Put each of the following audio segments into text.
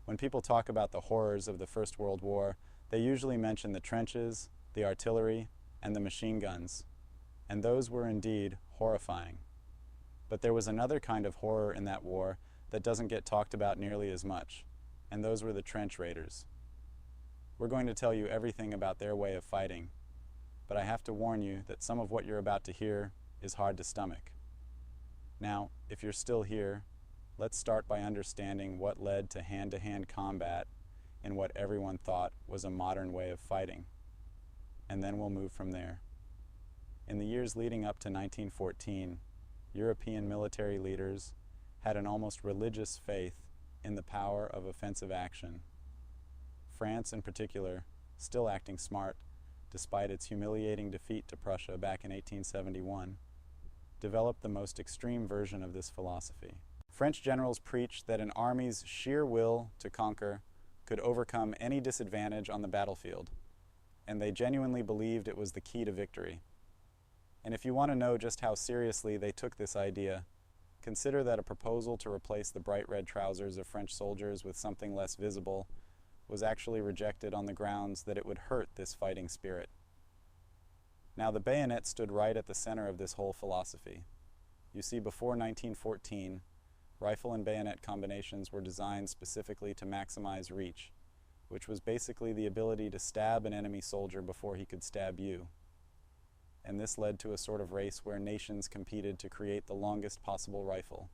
When people talk about the horrors of the First World War, they usually mention the trenches, the artillery, and the machine guns. And those were indeed horrifying. But there was another kind of horror in that war that doesn't get talked about nearly as much, and those were the trench raiders. We're going to tell you everything about their way of fighting, but I have to warn you that some of what you're about to hear is hard to stomach. Now, if you're still here, let's start by understanding what led to hand-to-hand combat in what everyone thought was a modern way of fighting, and then we'll move from there. In the years leading up to 1914, European military leaders had an almost religious faith in the power of offensive action. France, in particular, still acting smart despite its humiliating defeat to Prussia back in 1871, developed the most extreme version of this philosophy. French generals preached that an army's sheer will to conquer could overcome any disadvantage on the battlefield, and they genuinely believed it was the key to victory. And if you want to know just how seriously they took this idea, consider that a proposal to replace the bright red trousers of French soldiers with something less visible was actually rejected on the grounds that it would hurt this fighting spirit. Now, the bayonet stood right at the center of this whole philosophy. You see, before 1914, rifle and bayonet combinations were designed specifically to maximize reach, which was basically the ability to stab an enemy soldier before he could stab you. And this led to a sort of race where nations competed to create the longest possible rifle.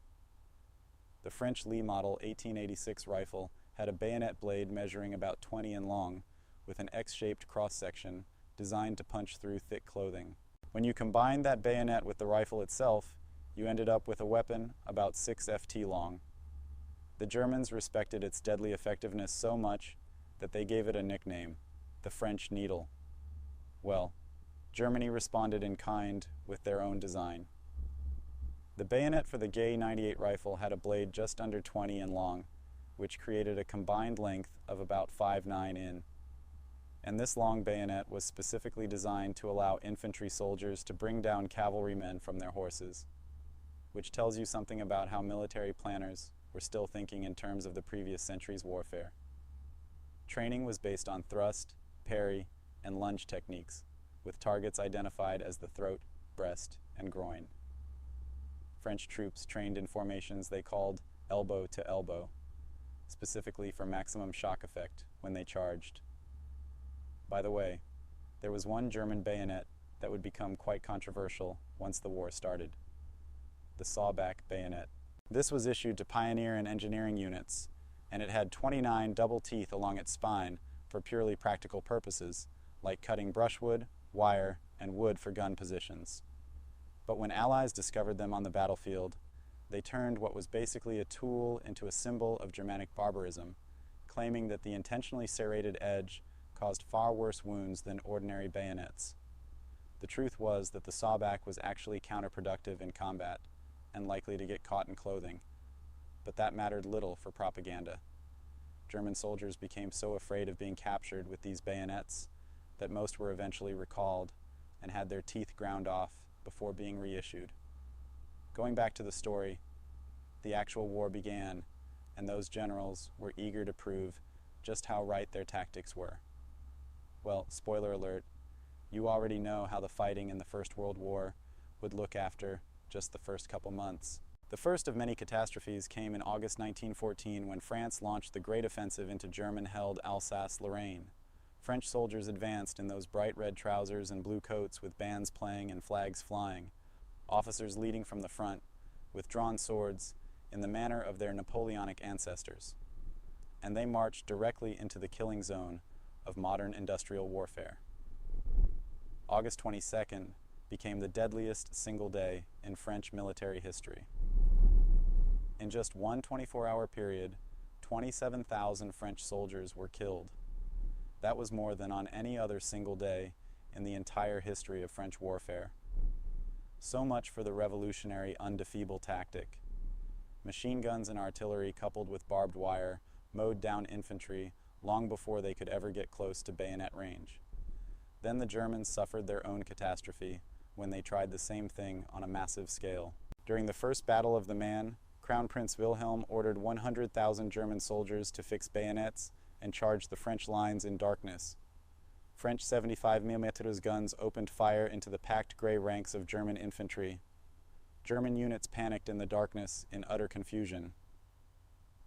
The French Lee model 1886 rifle had a bayonet blade measuring about 20 in long, with an X-shaped cross-section designed to punch through thick clothing. When you combined that bayonet with the rifle itself, you ended up with a weapon about 6 ft long. The Germans respected its deadly effectiveness so much that they gave it a nickname, the French Needle. Well, Germany responded in kind with their own design. The bayonet for the Gay 98 rifle had a blade just under 20 in long, which created a combined length of about 5'9" in. And this long bayonet was specifically designed to allow infantry soldiers to bring down cavalrymen from their horses, which tells you something about how military planners were still thinking in terms of the previous century's warfare. Training was based on thrust, parry, and lunge techniques, with targets identified as the throat, breast, and groin. French troops trained in formations they called elbow to elbow, specifically for maximum shock effect when they charged. By the way, there was one German bayonet that would become quite controversial once the war started: the sawback bayonet. This was issued to pioneer and engineering units, and it had 29 double teeth along its spine for purely practical purposes, like cutting brushwood, wire, and wood for gun positions. But when Allies discovered them on the battlefield, they turned what was basically a tool into a symbol of Germanic barbarism, claiming that the intentionally serrated edge caused far worse wounds than ordinary bayonets. The truth was that the sawback was actually counterproductive in combat and likely to get caught in clothing, but that mattered little for propaganda. German soldiers became so afraid of being captured with these bayonets that most were eventually recalled and had their teeth ground off before being reissued. Going back to the story, the actual war began, and those generals were eager to prove just how right their tactics were. Well, spoiler alert, you already know how the fighting in the First World War would look after just the first couple months. The first of many catastrophes came in August 1914 when France launched the Great Offensive into German-held Alsace-Lorraine. French soldiers advanced in those bright red trousers and blue coats with bands playing and flags flying, officers leading from the front, with drawn swords in the manner of their Napoleonic ancestors. And they marched directly into the killing zone of modern industrial warfare. August 22nd became the deadliest single day in French military history. In just one 24-hour period, 27,000 French soldiers were killed. That was more than on any other single day in the entire history of French warfare. So much for the revolutionary undefeatable tactic. Machine guns and artillery coupled with barbed wire mowed down infantry long before they could ever get close to bayonet range. Then the Germans suffered their own catastrophe when they tried the same thing on a massive scale. During the First Battle of the Marne, Crown Prince Wilhelm ordered 100,000 German soldiers to fix bayonets and charge the French lines in darkness. French 75mm guns opened fire into the packed gray ranks of German infantry. German units panicked in the darkness in utter confusion.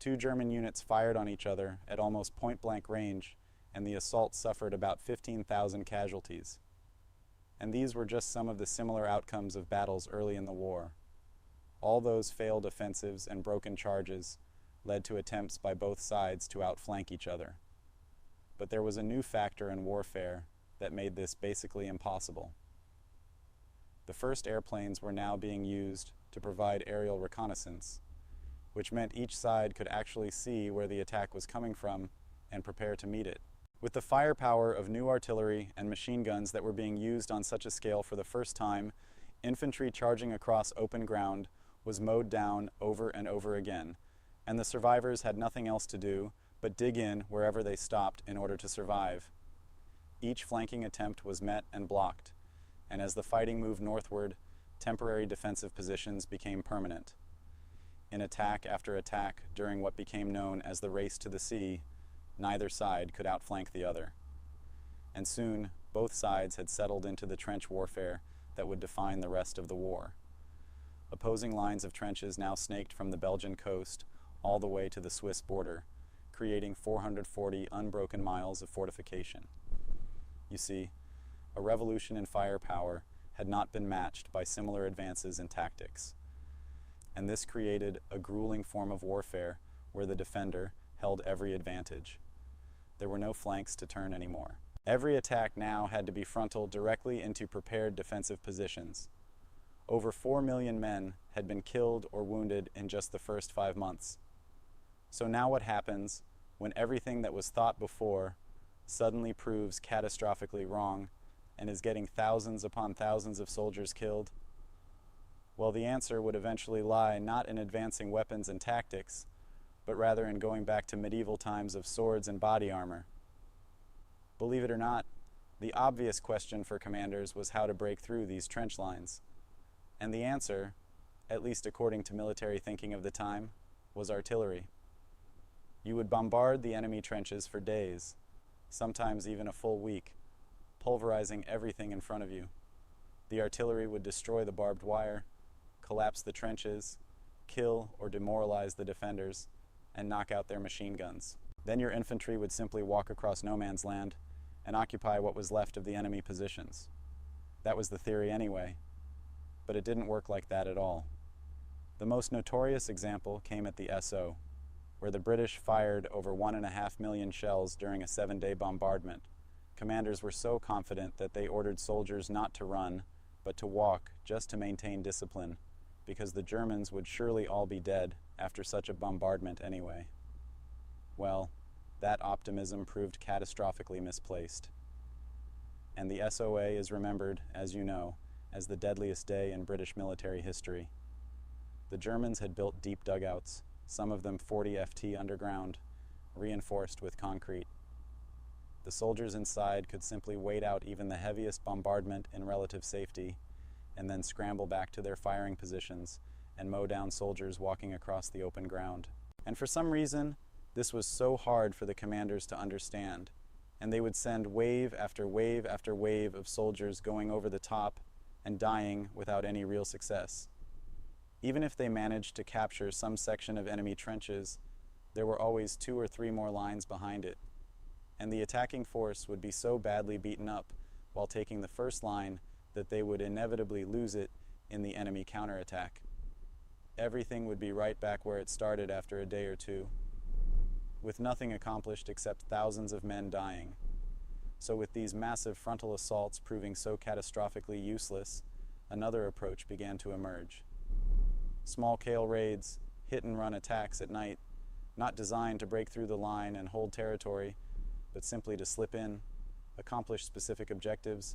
Two German units fired on each other at almost point-blank range, and the assault suffered about 15,000 casualties. And these were just some of the similar outcomes of battles early in the war. All those failed offensives and broken charges led to attempts by both sides to outflank each other. But there was a new factor in warfare that made this basically impossible. The first airplanes were now being used to provide aerial reconnaissance, which meant each side could actually see where the attack was coming from and prepare to meet it. With the firepower of new artillery and machine guns that were being used on such a scale for the first time, infantry charging across open ground was mowed down over and over again, and the survivors had nothing else to do but dig in wherever they stopped in order to survive. Each flanking attempt was met and blocked, and as the fighting moved northward, temporary defensive positions became permanent. In attack after attack during what became known as the Race to the Sea, neither side could outflank the other. And soon, both sides had settled into the trench warfare that would define the rest of the war. Opposing lines of trenches now snaked from the Belgian coast all the way to the Swiss border, creating 440 unbroken miles of fortification. You see, a revolution in firepower had not been matched by similar advances in tactics. And this created a grueling form of warfare where the defender held every advantage. There were no flanks to turn anymore. Every attack now had to be frontal directly into prepared defensive positions. Over 4 million men had been killed or wounded in just the first 5 months. So now what happens when everything that was thought before suddenly proves catastrophically wrong and is getting thousands upon thousands of soldiers killed? Well, the answer would eventually lie not in advancing weapons and tactics, but rather in going back to medieval times of swords and body armor. Believe it or not, the obvious question for commanders was how to break through these trench lines. And the answer, at least according to military thinking of the time, was artillery. You would bombard the enemy trenches for days, sometimes even a full week, pulverizing everything in front of you. The artillery would destroy the barbed wire, collapse the trenches, kill or demoralize the defenders, and knock out their machine guns. Then your infantry would simply walk across no man's land and occupy what was left of the enemy positions. That was the theory anyway, but it didn't work like that at all. The most notorious example came at the SO, where the British fired over 1.5 million shells during a 7-day bombardment. Commanders were so confident that they ordered soldiers not to run, but to walk just to maintain discipline, because the Germans would surely all be dead after such a bombardment anyway. Well, that optimism proved catastrophically misplaced. And the SOA is remembered, as you know, as the deadliest day in British military history. The Germans had built deep dugouts, some of them 40 FT underground, reinforced with concrete. The soldiers inside could simply wait out even the heaviest bombardment in relative safety, and then scramble back to their firing positions and mow down soldiers walking across the open ground. And for some reason, this was so hard for the commanders to understand, and they would send wave after wave after wave of soldiers going over the top and dying without any real success. Even if they managed to capture some section of enemy trenches, there were always 2 or 3 more lines behind it, and the attacking force would be so badly beaten up while taking the first line that they would inevitably lose it in the enemy counterattack. Everything would be right back where it started after a day or two, with nothing accomplished except thousands of men dying. So with these massive frontal assaults proving so catastrophically useless, another approach began to emerge. Small-scale raids, hit-and-run attacks at night, not designed to break through the line and hold territory, but simply to slip in, accomplish specific objectives,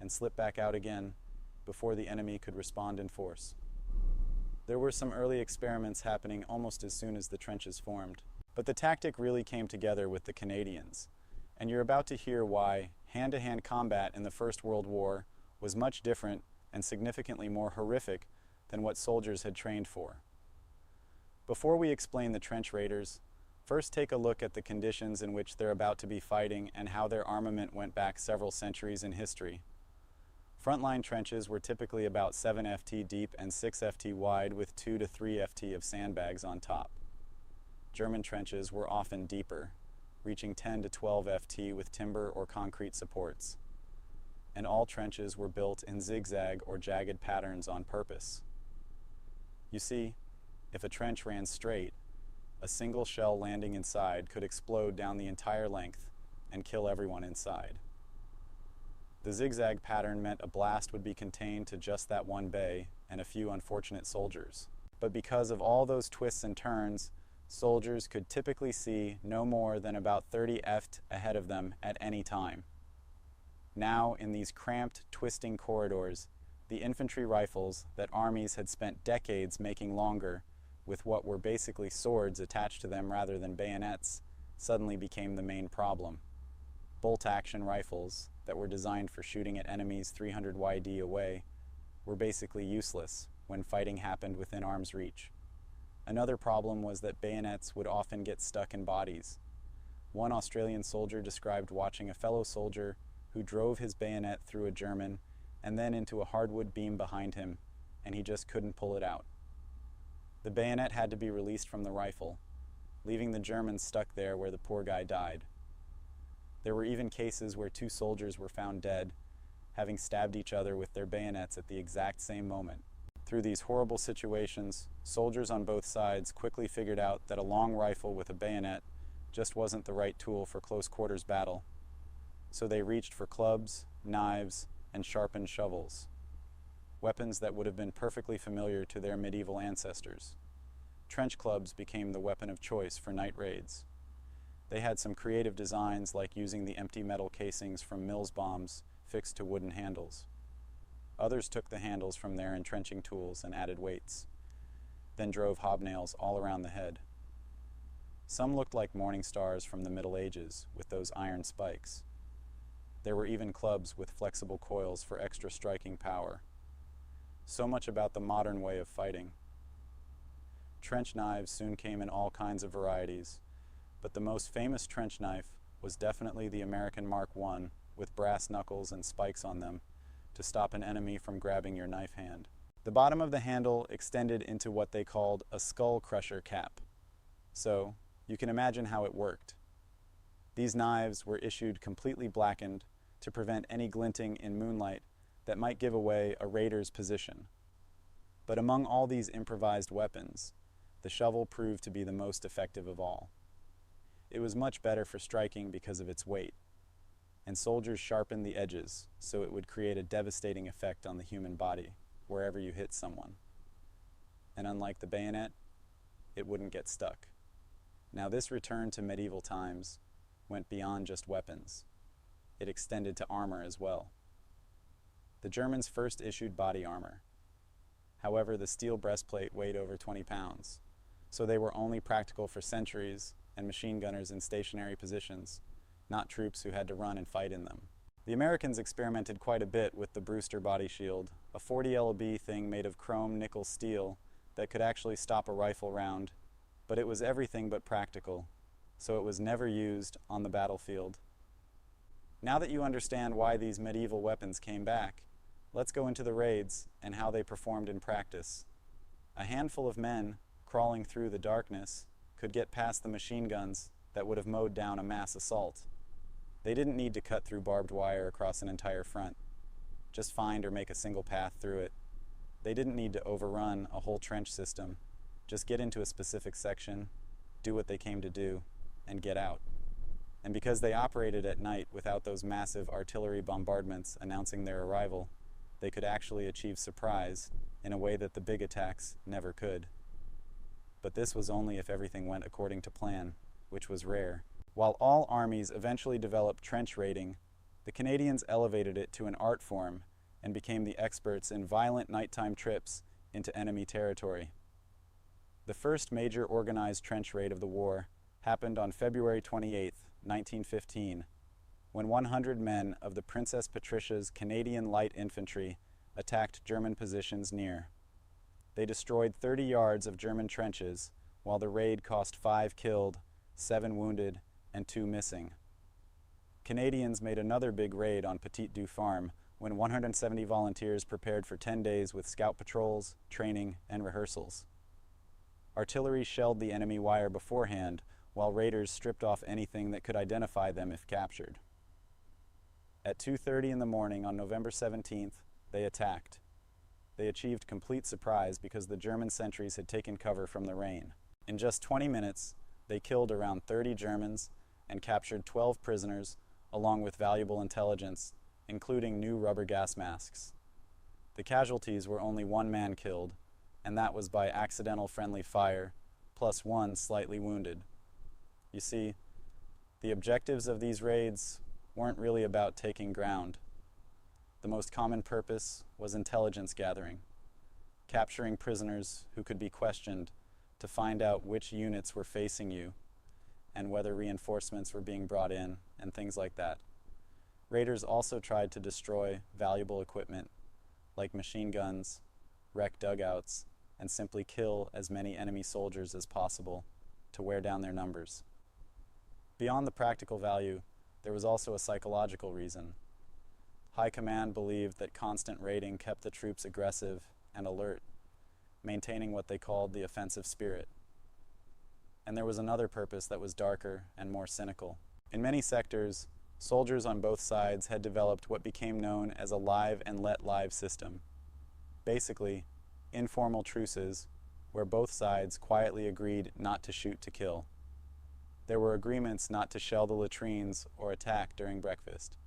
and slip back out again before the enemy could respond in force. There were some early experiments happening almost as soon as the trenches formed, but the tactic really came together with the Canadians, and you're about to hear why hand-to-hand combat in the First World War was much different and significantly more horrific than what soldiers had trained for. Before we explain the trench raiders, first take a look at the conditions in which they're about to be fighting and how their armament went back several centuries in history. Frontline trenches were typically about 7 ft deep and 6 ft wide with 2 to 3 ft of sandbags on top. German trenches were often deeper, reaching 10 to 12 ft with timber or concrete supports. And all trenches were built in zigzag or jagged patterns on purpose. You see, if a trench ran straight, a single shell landing inside could explode down the entire length and kill everyone inside. The zigzag pattern meant a blast would be contained to just that one bay and a few unfortunate soldiers. But because of all those twists and turns, soldiers could typically see no more than about 30 ft ahead of them at any time. Now, in these cramped, twisting corridors, the infantry rifles that armies had spent decades making longer, with what were basically swords attached to them rather than bayonets, suddenly became the main problem. Bolt-action rifles that were designed for shooting at enemies 300 YD away were basically useless when fighting happened within arm's reach. Another problem was that bayonets would often get stuck in bodies. One Australian soldier described watching a fellow soldier who drove his bayonet through a German and then into a hardwood beam behind him, and he just couldn't pull it out. The bayonet had to be released from the rifle, leaving the German stuck there where the poor guy died. There were even cases where 2 soldiers were found dead, having stabbed each other with their bayonets at the exact same moment. Through these horrible situations, soldiers on both sides quickly figured out that a long rifle with a bayonet just wasn't the right tool for close quarters battle, so they reached for clubs, knives, and sharpened shovels, weapons that would have been perfectly familiar to their medieval ancestors. Trench clubs became the weapon of choice for night raids. They had some creative designs like using the empty metal casings from Mills bombs fixed to wooden handles. Others took the handles from their entrenching tools and added weights, then drove hobnails all around the head. Some looked like morning stars from the Middle Ages with those iron spikes. There were even clubs with flexible coils for extra striking power. So much about the modern way of fighting. Trench knives soon came in all kinds of varieties, but the most famous trench knife was definitely the American Mark I with brass knuckles and spikes on them to stop an enemy from grabbing your knife hand. The bottom of the handle extended into what they called a skull crusher cap. So, you can imagine how it worked. These knives were issued completely blackened to prevent any glinting in moonlight that might give away a raider's position. But among all these improvised weapons, the shovel proved to be the most effective of all. It was much better for striking because of its weight, and soldiers sharpened the edges so it would create a devastating effect on the human body wherever you hit someone. And unlike the bayonet, it wouldn't get stuck. Now this return to medieval times went beyond just weapons. It extended to armor as well. The Germans first issued body armor. However, the steel breastplate weighed over 20 pounds, so they were only practical for sentries and machine gunners in stationary positions, not troops who had to run and fight in them. The Americans experimented quite a bit with the Brewster body shield, a 40 LB thing made of chrome nickel steel that could actually stop a rifle round, but it was everything but practical, so it was never used on the battlefield. Now that you understand why these medieval weapons came back, let's go into the raids and how they performed in practice. A handful of men, crawling through the darkness, could get past the machine guns that would have mowed down a mass assault. They didn't need to cut through barbed wire across an entire front. Just find or make a single path through it. They didn't need to overrun a whole trench system. Just get into a specific section, do what they came to do, and get out. And because they operated at night without those massive artillery bombardments announcing their arrival, they could actually achieve surprise in a way that the big attacks never could. But this was only if everything went according to plan, which was rare. While all armies eventually developed trench raiding, the Canadians elevated it to an art form and became the experts in violent nighttime trips into enemy territory. The first major organized trench raid of the war happened on February 28, 1915, when 100 men of the Princess Patricia's Canadian Light Infantry attacked German positions near. They destroyed 30 yards of German trenches while the raid cost 5 killed, 7 wounded, and 2 missing. Canadians made another big raid on Petit Du Farm when 170 volunteers prepared for 10 days with scout patrols, training, and rehearsals. Artillery shelled the enemy wire beforehand, while raiders stripped off anything that could identify them if captured. At 2:30 in the morning on November 17th, they attacked. They achieved complete surprise because the German sentries had taken cover from the rain. In just 20 minutes, they killed around 30 Germans and captured 12 prisoners, along with valuable intelligence, including new rubber gas masks. The casualties were only 1 man killed, and that was by accidental friendly fire, plus 1 slightly wounded. You see, the objectives of these raids weren't really about taking ground. The most common purpose was intelligence gathering, capturing prisoners who could be questioned to find out which units were facing you and whether reinforcements were being brought in and things like that. Raiders also tried to destroy valuable equipment like machine guns, wreck dugouts, and simply kill as many enemy soldiers as possible to wear down their numbers. Beyond the practical value, there was also a psychological reason. High Command believed that constant raiding kept the troops aggressive and alert, maintaining what they called the offensive spirit. And there was another purpose that was darker and more cynical. In many sectors, soldiers on both sides had developed what became known as a live and let live system. Basically, informal truces where both sides quietly agreed not to shoot to kill. There were agreements not to shell the latrines or attack during breakfast.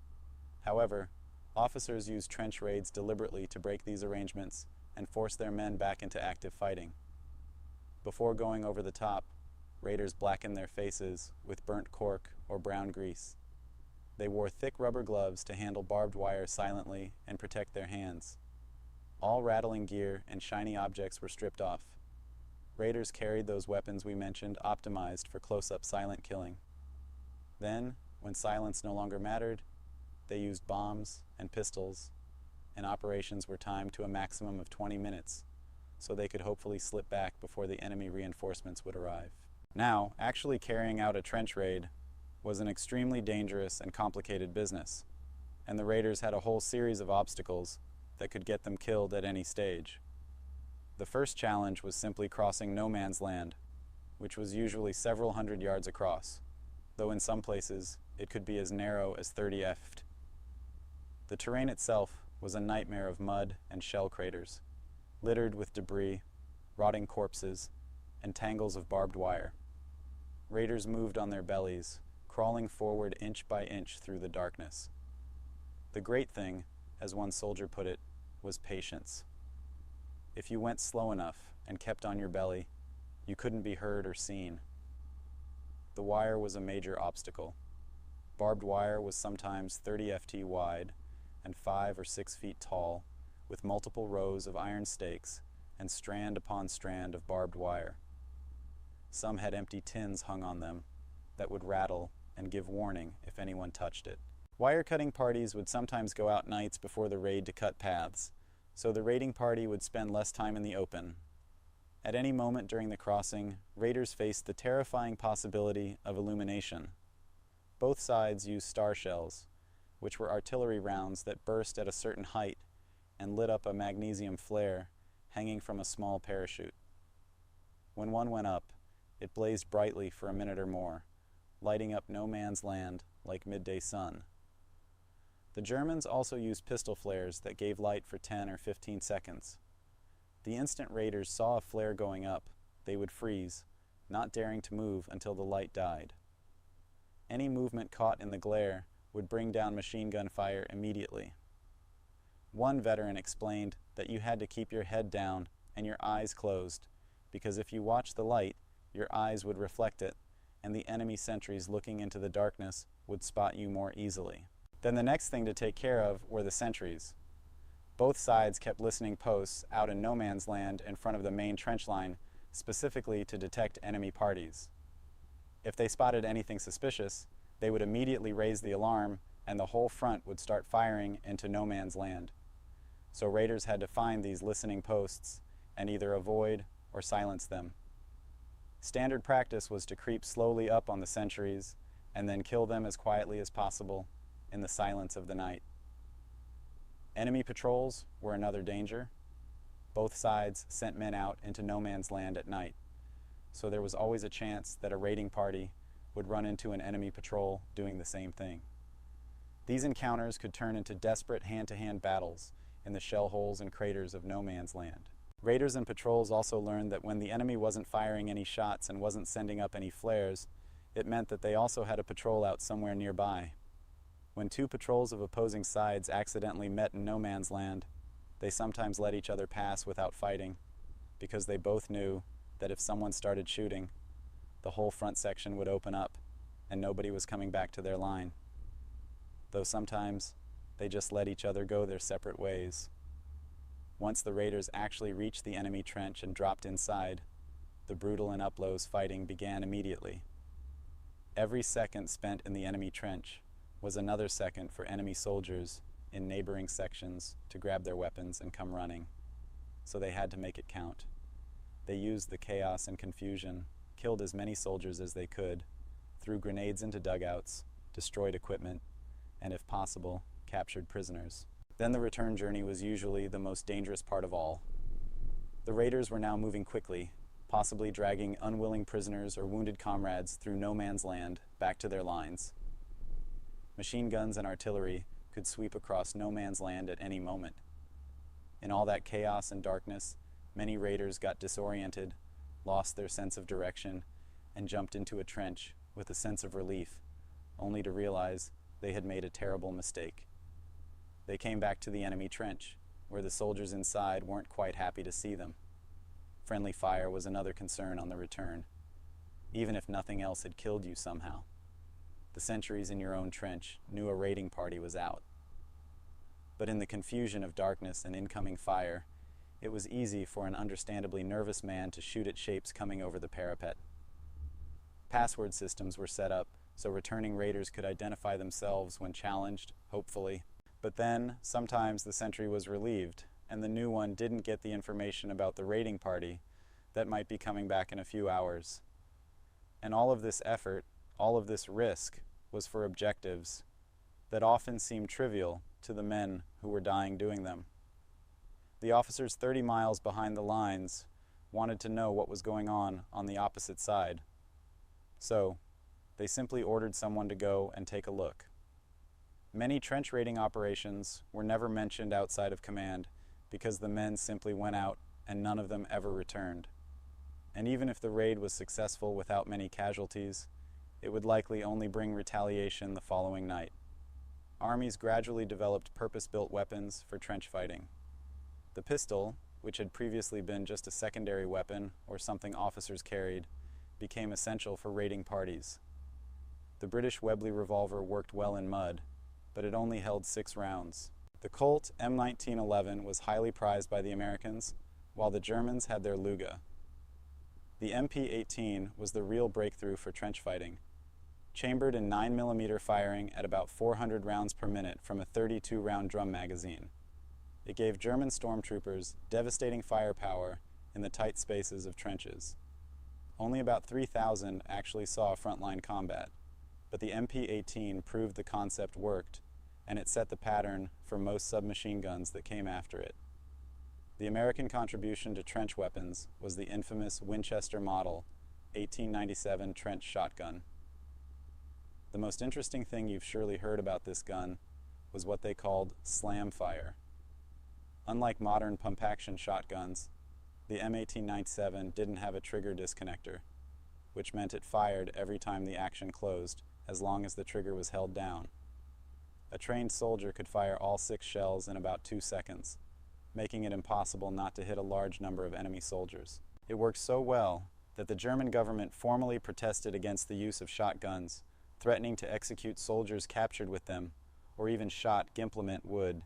However, officers used trench raids deliberately to break these arrangements and force their men back into active fighting. Before going over the top, raiders blackened their faces with burnt cork or brown grease. They wore thick rubber gloves to handle barbed wire silently and protect their hands. All rattling gear and shiny objects were stripped off. Raiders carried those weapons we mentioned optimized for close-up silent killing. Then, when silence no longer mattered, they used bombs and pistols, and operations were timed to a maximum of 20 minutes, so they could hopefully slip back before the enemy reinforcements would arrive. Now, actually carrying out a trench raid was an extremely dangerous and complicated business, and the raiders had a whole series of obstacles that could get them killed at any stage. The first challenge was simply crossing no man's land, which was usually several hundred yards across, though in some places it could be as narrow as 30 ft. The terrain itself was a nightmare of mud and shell craters, littered with debris, rotting corpses, and tangles of barbed wire. Raiders moved on their bellies, crawling forward inch by inch through the darkness. The great thing, as one soldier put it, was patience. If you went slow enough and kept on your belly, you couldn't be heard or seen. The wire was a major obstacle. Barbed wire was sometimes 30 ft wide and 5 or 6 feet tall, with multiple rows of iron stakes and strand upon strand of barbed wire. Some had empty tins hung on them that would rattle and give warning if anyone touched it. Wire cutting parties would sometimes go out nights before the raid to cut paths, so the raiding party would spend less time in the open. At any moment during the crossing, raiders faced the terrifying possibility of illumination. Both sides used star shells, which were artillery rounds that burst at a certain height and lit up a magnesium flare hanging from a small parachute. When one went up, it blazed brightly for a minute or more, lighting up no man's land like midday sun. The Germans also used pistol flares that gave light for 10 or 15 seconds. The instant raiders saw a flare going up, they would freeze, not daring to move until the light died. Any movement caught in the glare would bring down machine gun fire immediately. One veteran explained that you had to keep your head down and your eyes closed, because if you watched the light, your eyes would reflect it, and the enemy sentries looking into the darkness would spot you more easily. Then the next thing to take care of were the sentries. Both sides kept listening posts out in no man's land in front of the main trench line, specifically to detect enemy parties. If they spotted anything suspicious, they would immediately raise the alarm and the whole front would start firing into no man's land. So raiders had to find these listening posts and either avoid or silence them. Standard practice was to creep slowly up on the sentries and then kill them as quietly as possible in the silence of the night. Enemy patrols were another danger. Both sides sent men out into no man's land at night, so there was always a chance that a raiding party would run into an enemy patrol doing the same thing. These encounters could turn into desperate hand-to-hand battles in the shell holes and craters of no man's land. Raiders and patrols also learned that when the enemy wasn't firing any shots and wasn't sending up any flares, it meant that they also had a patrol out somewhere nearby. When two patrols of opposing sides accidentally met in no man's land, they sometimes let each other pass without fighting, because they both knew that if someone started shooting, the whole front section would open up and nobody was coming back to their line. Though sometimes they just let each other go their separate ways. Once the raiders actually reached the enemy trench and dropped inside, the brutal and up-close fighting began immediately. Every second spent in the enemy trench was another second for enemy soldiers in neighboring sections to grab their weapons and come running, so they had to make it count. They used the chaos and confusion, killed as many soldiers as they could, threw grenades into dugouts, destroyed equipment, and if possible, captured prisoners. Then the return journey was usually the most dangerous part of all. The raiders were now moving quickly, possibly dragging unwilling prisoners or wounded comrades through no man's land back to their lines. Machine guns and artillery could sweep across no man's land at any moment. In all that chaos and darkness, many raiders got disoriented, lost their sense of direction, and jumped into a trench with a sense of relief, only to realize they had made a terrible mistake. They came back to the enemy trench, where the soldiers inside weren't quite happy to see them. Friendly fire was another concern on the return, even if nothing else had killed you somehow. The sentries in your own trench knew a raiding party was out. But in the confusion of darkness and incoming fire, it was easy for an understandably nervous man to shoot at shapes coming over the parapet. Password systems were set up so returning raiders could identify themselves when challenged, hopefully. But then, sometimes the sentry was relieved, and the new one didn't get the information about the raiding party that might be coming back in a few hours. And all of this effort, all of this risk, was for objectives that often seemed trivial to the men who were dying doing them. The officers 30 miles behind the lines wanted to know what was going on the opposite side. So, they simply ordered someone to go and take a look. Many trench raiding operations were never mentioned outside of command because the men simply went out and none of them ever returned. And even if the raid was successful without many casualties, it would likely only bring retaliation the following night. Armies gradually developed purpose-built weapons for trench fighting. The pistol, which had previously been just a secondary weapon or something officers carried, became essential for raiding parties. The British Webley revolver worked well in mud, but it only held 6 rounds. The Colt M1911 was highly prized by the Americans, while the Germans had their Luga. The MP-18 was the real breakthrough for trench fighting. Chambered in 9mm firing at about 400 rounds per minute from a 32-round drum magazine. It gave German Stormtroopers devastating firepower in the tight spaces of trenches. Only about 3,000 actually saw frontline combat, but the MP-18 proved the concept worked, and it set the pattern for most submachine guns that came after it. The American contribution to trench weapons was the infamous Winchester Model 1897 trench shotgun. The most interesting thing you've surely heard about this gun was what they called slam fire. Unlike modern pump-action shotguns, the M1897 didn't have a trigger disconnector, which meant it fired every time the action closed, as long as the trigger was held down. A trained soldier could fire all 6 shells in about 2 seconds, making it impossible not to hit a large number of enemy soldiers. It worked so well that the German government formally protested against the use of shotguns, threatening to execute soldiers captured with them, or even shot Gimplement wood